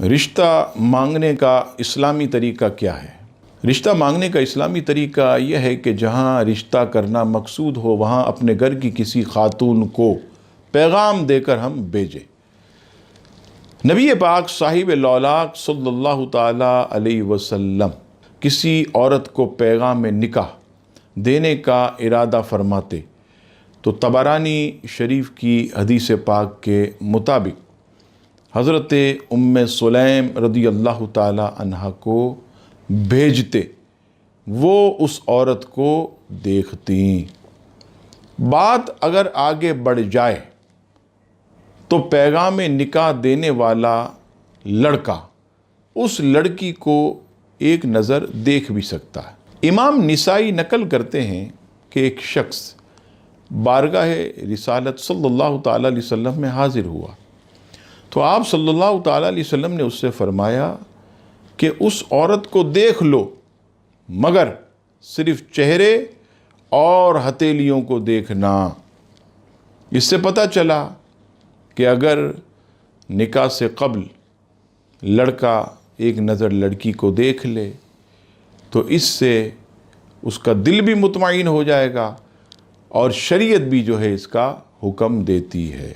رشتہ مانگنے کا اسلامی طریقہ کیا ہے؟ رشتہ مانگنے کا اسلامی طریقہ یہ ہے کہ جہاں رشتہ کرنا مقصود ہو وہاں اپنے گھر کی کسی خاتون کو پیغام دے کر ہم بھیجیں۔ نبی پاک صاحب لولاق صلی اللہ تعالیٰ علیہ وسلم کسی عورت کو پیغام نکاح دینے کا ارادہ فرماتے تو طبرانی شریف کی حدیث پاک کے مطابق حضرت ام سلیم رضی اللہ تعالیٰ عنہ کو بھیجتے، وہ اس عورت کو دیکھتی۔ بات اگر آگے بڑھ جائے تو پیغام نکاح دینے والا لڑکا اس لڑکی کو ایک نظر دیکھ بھی سکتا ہے۔ امام نسائی نقل کرتے ہیں کہ ایک شخص بارگاہ رسالت صلی اللہ تعالیٰ علیہ وسلم میں حاضر ہوا تو آپ صلی اللہ تعالیٰ علیہ وسلم نے اس سے فرمایا کہ اس عورت کو دیکھ لو مگر صرف چہرے اور ہتھیلیوں کو دیکھنا۔ اس سے پتہ چلا کہ اگر نکاح سے قبل لڑکا ایک نظر لڑکی کو دیکھ لے تو اس سے اس کا دل بھی مطمئن ہو جائے گا اور شریعت بھی جو ہے اس کا حکم دیتی ہے۔